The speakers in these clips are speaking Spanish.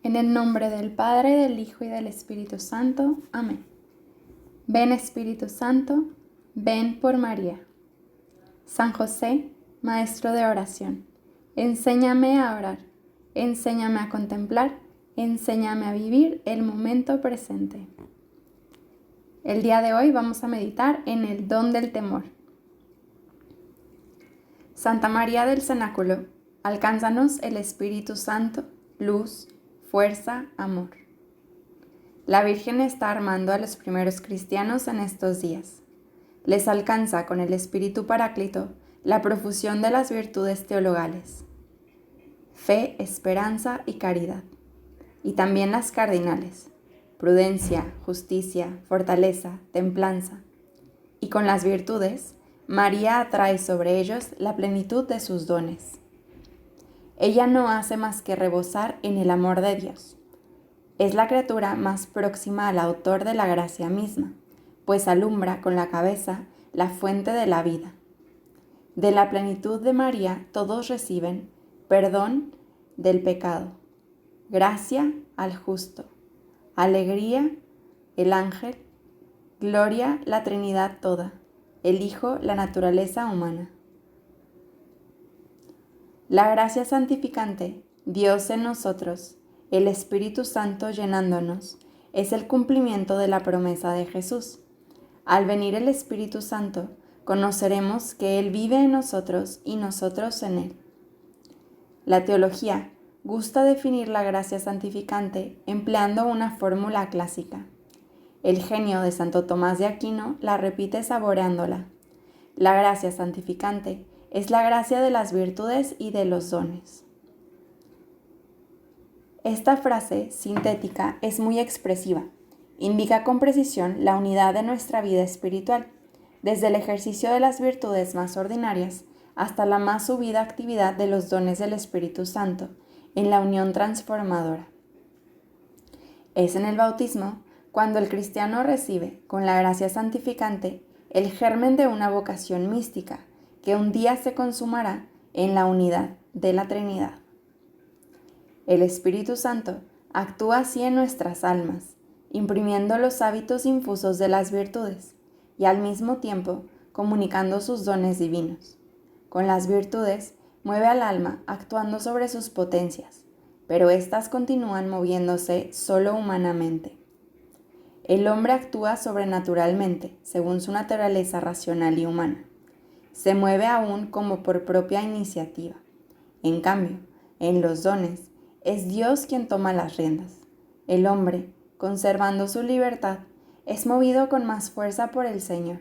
En el nombre del Padre, del Hijo y del Espíritu Santo. Amén. Ven Espíritu Santo, ven por María. San José, Maestro de oración, enséñame a orar, enséñame a contemplar, enséñame a vivir el momento presente. El día de hoy vamos a meditar en el don del temor. Santa María del Cenáculo, alcánzanos el Espíritu Santo, luz, fuerza, amor. La Virgen está armando a los primeros cristianos en estos días. Les alcanza con el Espíritu Paráclito la profusión de las virtudes teologales: fe, esperanza y caridad, y también las cardinales: prudencia, justicia, fortaleza, templanza. Y con las virtudes, María atrae sobre ellos la plenitud de sus dones. Ella no hace más que rebosar en el amor de Dios. Es la criatura más próxima al autor de la gracia misma, pues alumbra con la cabeza la fuente de la vida. De la plenitud de María todos reciben perdón del pecado, gracia al justo, alegría el ángel, gloria la Trinidad toda, el Hijo la naturaleza humana. La gracia santificante, Dios en nosotros, el Espíritu Santo llenándonos, es el cumplimiento de la promesa de Jesús. Al venir el Espíritu Santo, conoceremos que Él vive en nosotros y nosotros en Él. La teología gusta definir la gracia santificante empleando una fórmula clásica. El genio de Santo Tomás de Aquino la repite saboreándola. La gracia santificante es la gracia de las virtudes y de los dones. Esta frase sintética es muy expresiva. Indica con precisión la unidad de nuestra vida espiritual, desde el ejercicio de las virtudes más ordinarias hasta la más subida actividad de los dones del Espíritu Santo, en la unión transformadora. Es en el bautismo cuando el cristiano recibe, con la gracia santificante, el germen de una vocación mística que un día se consumará en la unidad de la Trinidad. El Espíritu Santo actúa así en nuestras almas, imprimiendo los hábitos infusos de las virtudes y al mismo tiempo comunicando sus dones divinos. Con las virtudes mueve al alma actuando sobre sus potencias, pero éstas continúan moviéndose solo humanamente. El hombre actúa sobrenaturalmente, según su naturaleza racional y humana. Se mueve aún como por propia iniciativa. En cambio, en los dones, es Dios quien toma las riendas. El hombre, conservando su libertad, es movido con más fuerza por el Señor.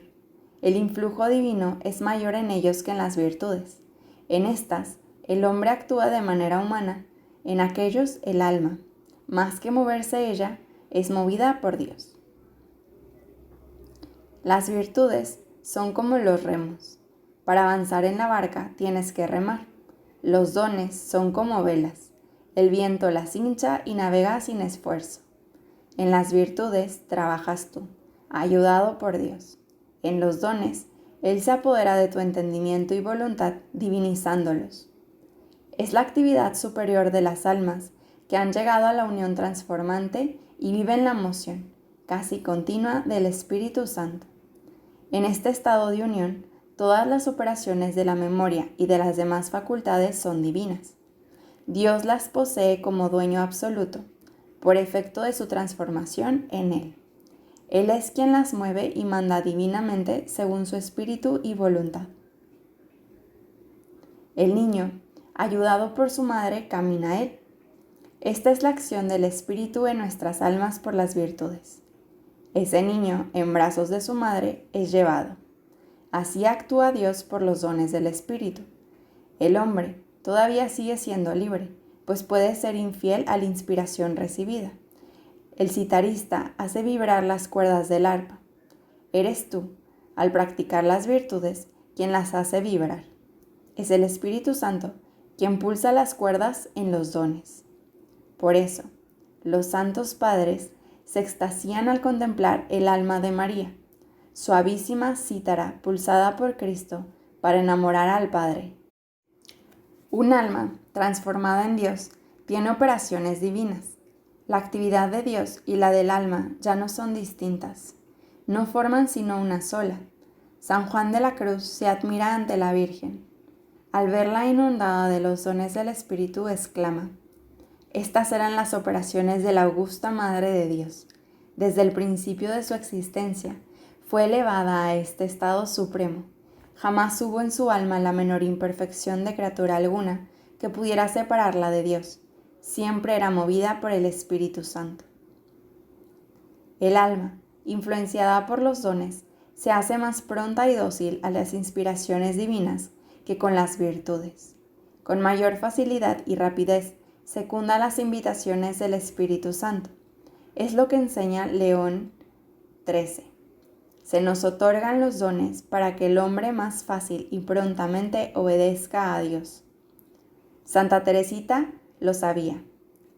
El influjo divino es mayor en ellos que en las virtudes. En estas, el hombre actúa de manera humana, en aquellos el alma, más que moverse ella, es movida por Dios. Las virtudes son como los remos. Para avanzar en la barca tienes que remar. Los dones son como velas. El viento las hincha y navega sin esfuerzo. En las virtudes trabajas tú, ayudado por Dios. En los dones, Él se apodera de tu entendimiento y voluntad, divinizándolos. Es la actividad superior de las almas que han llegado a la unión transformante y viven la moción, casi continua, del Espíritu Santo. En este estado de unión, todas las operaciones de la memoria y de las demás facultades son divinas. Dios las posee como dueño absoluto, por efecto de su transformación en Él. Él es quien las mueve y manda divinamente según su espíritu y voluntad. El niño, ayudado por su madre, camina a Él. Esta es la acción del Espíritu en nuestras almas por las virtudes. Ese niño, en brazos de su madre, es llevado. Así actúa Dios por los dones del Espíritu. El hombre todavía sigue siendo libre, pues puede ser infiel a la inspiración recibida. El citarista hace vibrar las cuerdas del arpa. Eres tú, al practicar las virtudes, quien las hace vibrar. Es el Espíritu Santo quien pulsa las cuerdas en los dones. Por eso, los santos padres se extasían al contemplar el alma de María, suavísima cítara pulsada por Cristo para enamorar al Padre. Un alma transformada en Dios tiene operaciones divinas. La actividad de Dios y la del alma ya no son distintas, no forman sino una sola. San Juan de la Cruz se admira ante la Virgen. Al verla inundada de los dones del Espíritu, exclama: estas eran las operaciones de la augusta Madre de Dios. Desde el principio de su existencia, fue elevada a este estado supremo. Jamás hubo en su alma la menor imperfección de criatura alguna que pudiera separarla de Dios. Siempre era movida por el Espíritu Santo. El alma, influenciada por los dones, se hace más pronta y dócil a las inspiraciones divinas que con las virtudes. Con mayor facilidad y rapidez secunda las invitaciones del Espíritu Santo. Es lo que enseña León XIII. Se nos otorgan los dones para que el hombre más fácil y prontamente obedezca a Dios. Santa Teresita lo sabía.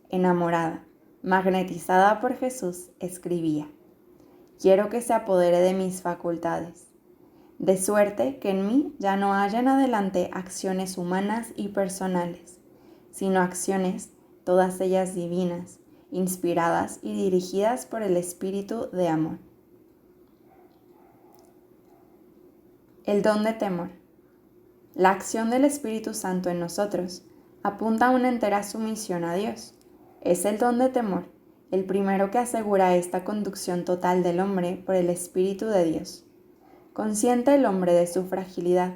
Enamorada, magnetizada por Jesús, escribía: quiero que se apodere de mis facultades, de suerte que en mí ya no haya en adelante acciones humanas y personales, sino acciones, todas ellas divinas, inspiradas y dirigidas por el Espíritu de amor. El don de temor. La acción del Espíritu Santo en nosotros apunta a una entera sumisión a Dios. Es el don de temor, el primero que asegura esta conducción total del hombre por el Espíritu de Dios. Consciente el hombre de su fragilidad,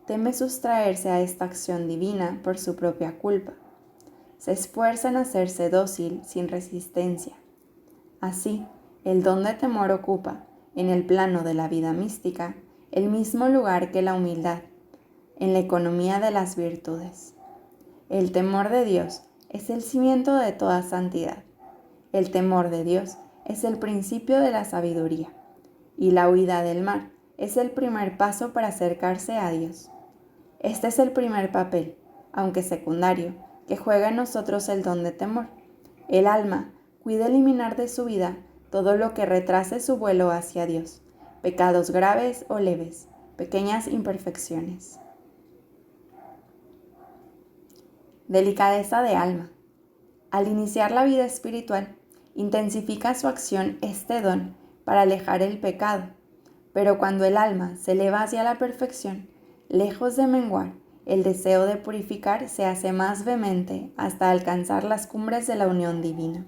teme sustraerse a esta acción divina por su propia culpa. Se esfuerza en hacerse dócil sin resistencia. Así, el don de temor ocupa, en el plano de la vida mística, el mismo lugar que la humildad, en la economía de las virtudes. El temor de Dios es el cimiento de toda santidad. El temor de Dios es el principio de la sabiduría, y la huida del mal es el primer paso para acercarse a Dios. Este es el primer papel, aunque secundario, que juega en nosotros el don de temor. El alma cuida eliminar de su vida todo lo que retrase su vuelo hacia Dios, pecados graves o leves, pequeñas imperfecciones. Delicadeza de alma. Al iniciar la vida espiritual, intensifica su acción este don para alejar el pecado, pero cuando el alma se eleva hacia la perfección, lejos de menguar, el deseo de purificar se hace más vehemente hasta alcanzar las cumbres de la unión divina.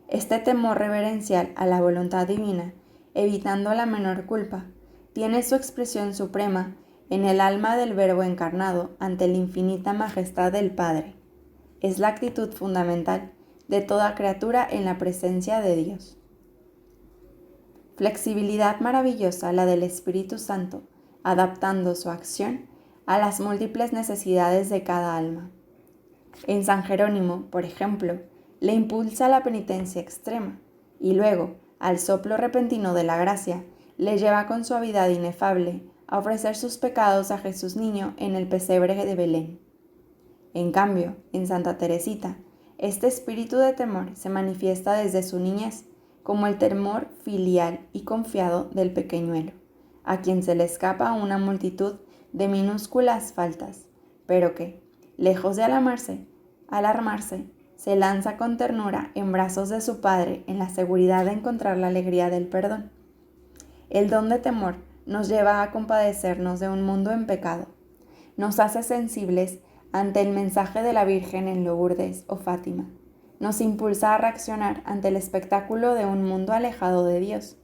Este temor reverencial a la voluntad divina, evitando la menor culpa, tiene su expresión suprema en el alma del Verbo encarnado ante la infinita majestad del Padre. Es la actitud fundamental de toda criatura en la presencia de Dios. Flexibilidad maravillosa la del Espíritu Santo, adaptando su acción a las múltiples necesidades de cada alma. En San Jerónimo, por ejemplo, le impulsa la penitencia extrema y luego, al soplo repentino de la gracia, le lleva con suavidad inefable a ofrecer sus pecados a Jesús niño en el pesebre de Belén. En cambio, en Santa Teresita, este espíritu de temor se manifiesta desde su niñez como el temor filial y confiado del pequeñuelo, a quien se le escapa una multitud de minúsculas faltas, pero que, lejos de alarmarse, se lanza con ternura en brazos de su Padre en la seguridad de encontrar la alegría del perdón. El don de temor nos lleva a compadecernos de un mundo en pecado, nos hace sensibles ante el mensaje de la Virgen en Lourdes o Fátima, nos impulsa a reaccionar ante el espectáculo de un mundo alejado de Dios.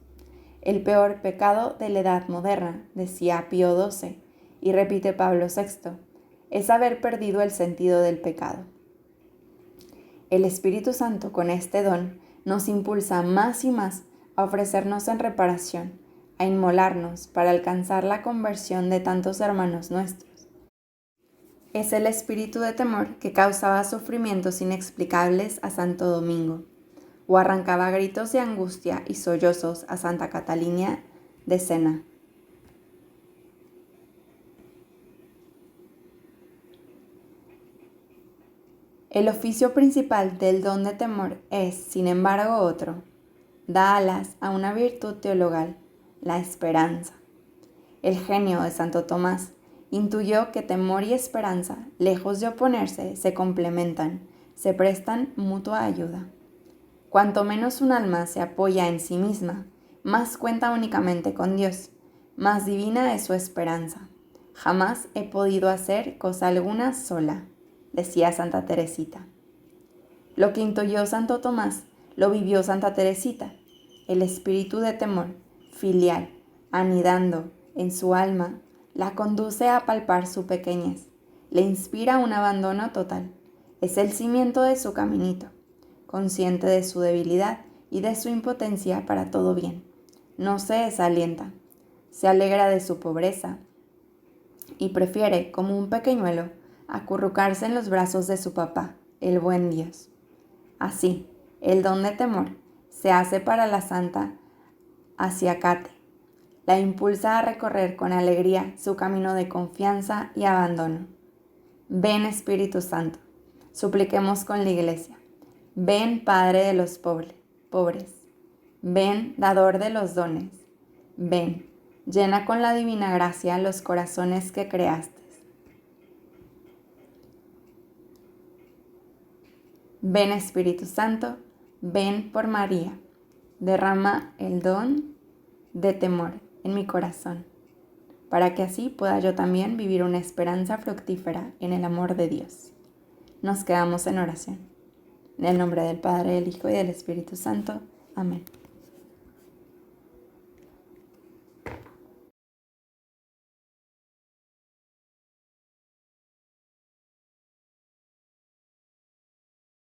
El peor pecado de la edad moderna, decía Pío XII, y repite Pablo VI, es haber perdido el sentido del pecado. El Espíritu Santo, con este don, nos impulsa más y más a ofrecernos en reparación, a inmolarnos para alcanzar la conversión de tantos hermanos nuestros. Es el espíritu de temor que causaba sufrimientos inexplicables a Santo Domingo, o arrancaba gritos de angustia y sollozos a Santa Catalina de Siena. El oficio principal del don de temor es, sin embargo, otro. Da alas a una virtud teologal, la esperanza. El genio de Santo Tomás intuyó que temor y esperanza, lejos de oponerse, se complementan, se prestan mutua ayuda. Cuanto menos un alma se apoya en sí misma, más cuenta únicamente con Dios, más divina es su esperanza. Jamás he podido hacer cosa alguna sola, decía Santa Teresita. Lo que intuyó Santo Tomás, lo vivió Santa Teresita. El espíritu de temor, filial, anidando en su alma, la conduce a palpar su pequeñez, le inspira un abandono total. Es el cimiento de su caminito, consciente de su debilidad y de su impotencia para todo bien. No se desalienta, se alegra de su pobreza y prefiere, como un pequeñuelo, acurrucarse en los brazos de su papá, el buen Dios. Así, el don de temor se hace para la santa Aciacate. La impulsa a recorrer con alegría su camino de confianza y abandono. Ven, Espíritu Santo, supliquemos con la Iglesia. Ven, Padre de los pobres. Ven, dador de los dones. Ven, llena con la divina gracia los corazones que creaste. Ven, Espíritu Santo, ven por María. Derrama el don de temor en mi corazón, para que así pueda yo también vivir una esperanza fructífera en el amor de Dios. Nos quedamos en oración. En el nombre del Padre, del Hijo y del Espíritu Santo. Amén.